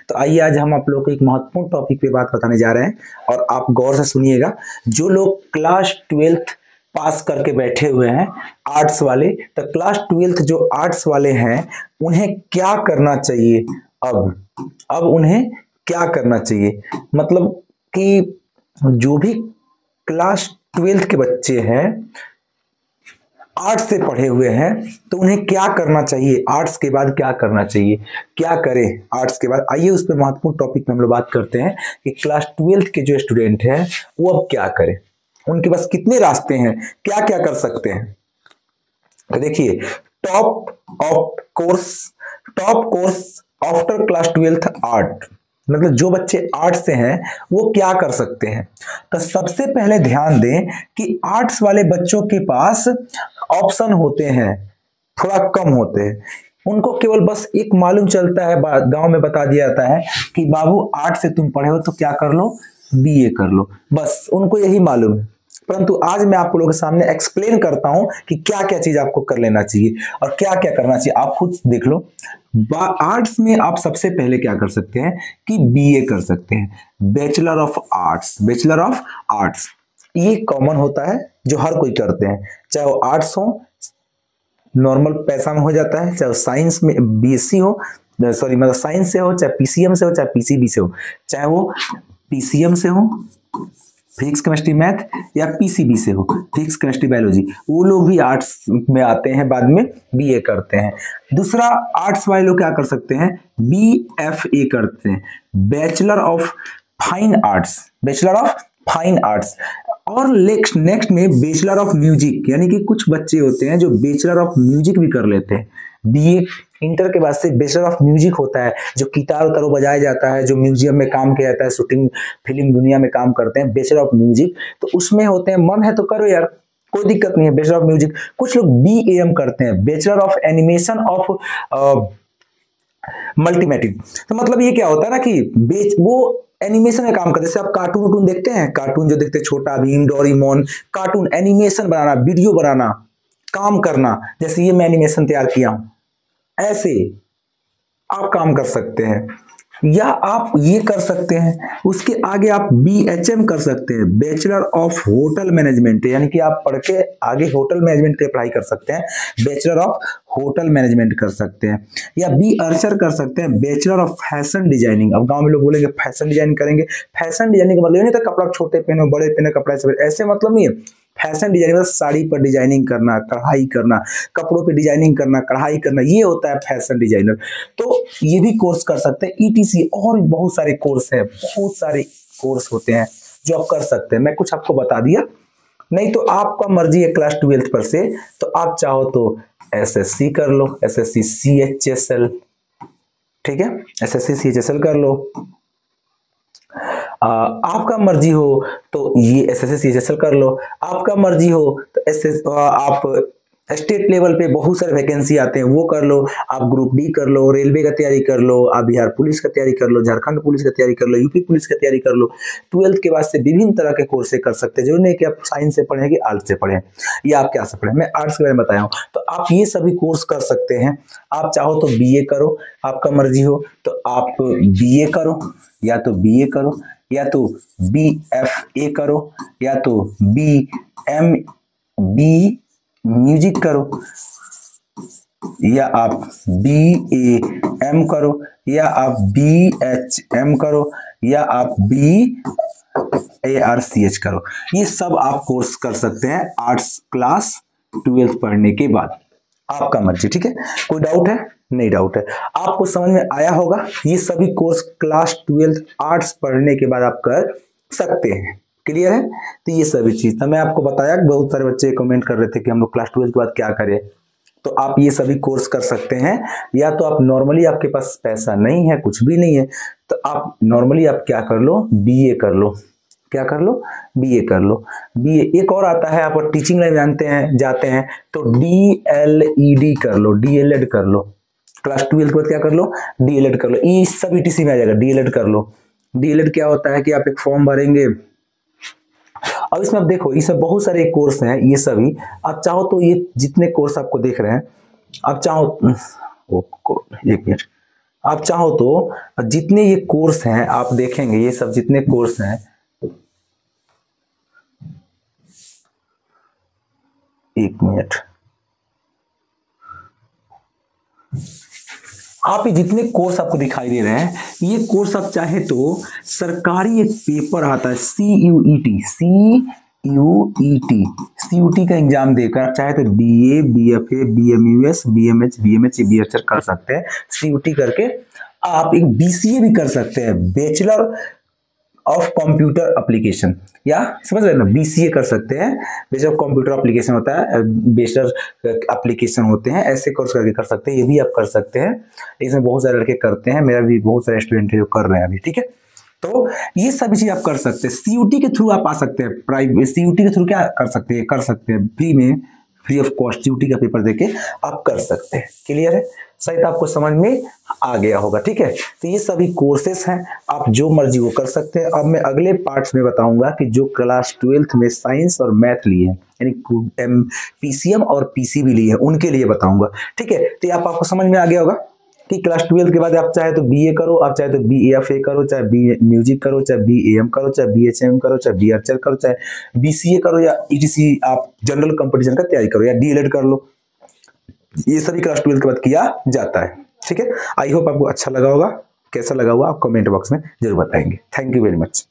तो आइए आज हम आप लोग को एक महत्वपूर्ण टॉपिक पे बात बताने जा रहे हैं और आप गौर से सुनिएगा। जो लोग क्लास 12th पास करके बैठे हुए हैं आर्ट्स वाले, तो क्लास 12th जो आर्ट्स वाले हैं उन्हें क्या करना चाहिए। अब उन्हें क्या करना चाहिए, मतलब कि जो भी क्लास 12th के बच्चे हैं आर्ट्स से पढ़े हुए हैं तो उन्हें क्या करना चाहिए, आर्ट्स के बाद क्या करना चाहिए, क्या करें आर्ट्स के बाद। आइए उस पर महत्वपूर्ण टॉपिक में हम लोग बात करते हैं कि क्लास 12th के जो स्टूडेंट हैं वो अब क्या करें, उनके पास कितने रास्ते हैं, क्या क्या कर सकते हैं। तो देखिए, top course after class 12th art, मतलब जो बच्चे आर्ट्स से हैं वो क्या कर सकते हैं। तो सबसे पहले ध्यान दें कि आर्ट्स वाले बच्चों के पास ऑप्शन होते हैं थोड़ा कम होते हैं। उनको केवल बस एक मालूम चलता है, गांव में बता दिया जाता है कि बाबू आर्ट्स से तुम पढ़े हो तो क्या कर लो, बीए कर लो, बस उनको यही मालूम है। परंतु आज मैं आप लोगों के सामने एक्सप्लेन करता हूं कि क्या क्या चीज आपको कर लेना चाहिए और क्या क्या करना चाहिए। आप खुद देख लो। आर्ट्स में आप सबसे पहले क्या कर सकते हैं कि बीए कर सकते हैं, बैचलर ऑफ आर्ट्स। ये कॉमन होता है जो हर कोई करते हैं, चाहे वो आर्ट्स हो, नॉर्मल पैसा में हो जाता है, चाहे साइंस में बीएससी हो, सॉरी मतलब साइंस से हो, चाहे पीसीएम से हो, चाहे पीसीबी से हो, चाहे वो पीसीएम से हो फिजिक्स केमिस्ट्री मैथ, या पीसीबी से हो फिजिक्स केमिस्ट्री बायोलॉजी, वो लोग भी आर्ट्स में आते हैं, बाद में बीए करते हैं। दूसरा, आर्ट्स वाले लोग क्या कर सकते हैं, बीएफए करते हैं, बैचलर ऑफ फाइन आर्ट्स। और नेक्स्ट में बैचलर ऑफ म्यूजिक, यानी कि कुछ बच्चे होते हैं जो बैचलर ऑफ म्यूजिक भी कर लेते हैं। बीए इंटर के बाद से बैचलर ऑफ म्यूजिक होता है, जो गिटार उतार बजाया जाता है, जो म्यूजियम में काम किया जाता है, शूटिंग फिल्म दुनिया में काम करते हैं, बैचलर ऑफ म्यूजिक। तो उसमें होते हैं, मन है तो करो यार, कोई दिक्कत नहीं है, बैचलर ऑफ म्यूजिक। कुछ लोग बीएएम करते हैं, बैचलर ऑफ एनिमेशन ऑफ मल्टीमेटिक। तो मतलब ये क्या होता है ना कि वो एनिमेशन का काम करते हैं। जैसे आप कार्टून देखते हैं, कार्टून जो देखते हैं, छोटा भीम, डोरेमोन, कार्टून एनिमेशन बनाना, वीडियो बनाना, काम करना, जैसे ये मैं एनिमेशन तैयार किया हूं, ऐसे आप काम कर सकते हैं, या आप ये कर सकते हैं। उसके आगे आप बीएचएम कर सकते हैं, बैचलर ऑफ होटल मैनेजमेंट, यानी कि आप पढ़ के आगे होटल मैनेजमेंट की पढ़ाई कर सकते हैं, बैचलर ऑफ होटल मैनेजमेंट कर सकते हैं। या बी अर्चर कर सकते हैं, बैचलर ऑफ फैशन डिजाइनिंग। अब गांव में लोग बोलेंगे फैशन डिजाइनिंग करेंगे, फैशन डिजाइनिंग का मतलब नहीं था कपड़ा छोटे पहनो बड़े पहने कपड़ा सब, ऐसे मतलब नहीं है। फैशन डिजाइनिंग मतलब साड़ी पर डिजाइनिंग करना, कढ़ाई करना, कपड़ों पे डिजाइनिंग करना, कढ़ाई करना, ये होता है फैशन डिजाइनर। तो ये भी कोर्स कर सकते हैं, ईटीसी और बहुत सारे कोर्स हैं, बहुत सारे कोर्स होते हैं जो आप कर सकते हैं। मैं कुछ आपको बता दिया, नहीं तो आपका मर्जी है क्लास 12th पर से, तो आप चाहो तो एसएससी कर लो, एसएससी सीएचएसएल, ठीक है, एसएससी सीएचएसएल कर लो। आपका मर्जी हो तो ये एसएससी सीएचएसएल कर लो, आपका मर्जी हो तो आप स्टेट लेवल पे बहुत सारे वैकेंसी आते हैं, वो कर लो। आप ग्रुप डी कर लो, रेलवे का तैयारी कर लो, आप बिहार पुलिस का तैयारी कर लो, झारखंड पुलिस का तैयारी कर लो, यूपी पुलिस का तैयारी कर लो। 12th के बाद से विभिन्न तरह के कोर्स कर सकते हैं, जरूरी नहीं कि आप साइंस से पढ़ें कि आर्ट्स से पढ़ें, या आप क्या से पढ़ें। मैं आर्ट्स के बारे में बताया हूँ, तो आप ये सभी कोर्स कर सकते हैं। आप चाहो तो बीए करो, आपका मर्जी हो तो आप बीए करो, या तो बीए करो, या तो बीएफए करो, या तो बी म्यूजिक करो, या आप बीएएम करो, या आप बीएचएम करो, या आप बीएआरसीएच करो। ये सब आप कोर्स कर सकते हैं आर्ट्स क्लास 12th पढ़ने के बाद, आपका मर्जी, ठीक है। कोई डाउट है? नहीं डाउट है, आपको समझ में आया होगा। ये सभी कोर्स क्लास 12th आर्ट्स पढ़ने के बाद आप कर सकते हैं, क्लियर है। तो ये सभी चीज था, मैं आपको बताया। बहुत सारे बच्चे कमेंट कर रहे थे कि हम लोग क्लास 12th के बाद क्या करें, तो आप ये सभी कोर्स कर सकते हैं। या तो आप नॉर्मली, आपके पास पैसा नहीं है, कुछ भी नहीं है, तो आप नॉर्मली आप क्या कर लो, बीए कर लो। क्या कर लो? बीए कर लो। बीए एक और आता है, आप टीचिंग लाइन जाते हैं तो डीएलईडी कर लो, डीएलएड कर लो। क्लास 12th के बाद क्या कर लो? डीएलएड कर लो। ये सब ईटीसी में आ जाएगा, डीएलएड कर लो। डीएलएड क्या होता है कि आप एक फॉर्म भरेंगे। अब इसमें आप देखो, ये सब बहुत सारे कोर्स हैं, ये सभी आप चाहो तो ये जितने कोर्स आपको देख रहे हैं, आप चाहो एक मिनट, आप चाहो तो जितने ये कोर्स हैं आप देखेंगे, ये सब जितने कोर्स हैं, एक मिनट, आप ये जितने कोर्स आपको दिखाई दे रहे हैं, ये कोर्स आप चाहे तो सरकारी एक पेपर आता है CUET, CUET का एग्जाम देकर आप चाहे तो BA, BFA, BMUS, BMH, BMH, BHR कर सकते हैं। CUET करके आप एक BCA भी कर सकते हैं, बैचलर ऑफ कंप्यूटर एप्लीकेशन, या समझ रहे हैं ना, BCA कर सकते हैं, बैचलर ऑफ कंप्यूटर एप्लीकेशन होता है, बैचलर एप्लीकेशन होते हैं, ऐसे कोर्स करके कर सकते हैं, ये भी आप कर सकते हैं। इसमें बहुत सारे लड़के करते हैं, मेरा भी बहुत सारे स्टूडेंट है जो कर रहे हैं अभी, ठीक है। तो ये सभी चीज आप कर सकते हैं, CUET के थ्रू आप आ सकते हैं, प्राइवेट CUET के थ्रू क्या कर सकते हैं फ्री में, फ्री ऑफ कॉस्ट CUET का पेपर देके आप कर सकते हैं। क्लियर है, शायद आपको समझ में आ गया होगा, ठीक है। तो ये सभी कोर्सेस हैं, आप जो मर्जी वो कर सकते हैं। अब मैं अगले पार्ट्स में बताऊंगा कि जो क्लास 12th में साइंस और मैथ लिए हैं, यानी PCM और PCB लिए हैं, उनके लिए बताऊंगा, ठीक है। तो आपको समझ में आ गया होगा कि क्लास 12 के बाद आप चाहे तो BA करो, आप चाहे तो BFA करो, चाहे BA म्यूजिक करो, चाहे BAM करो, चाहे BHM करो, चाहे BHR करो, चाहे BCA करो, या ETC आप जनरल कंपटीशन का तैयारी करो, या DLED कर लो, ये सभी क्लास 12 के बाद किया जाता है, ठीक है। आई होप आपको अच्छा लगा होगा, कैसा लगा हुआ आप कमेंट बॉक्स में जरूर बताएंगे। Thank you very much.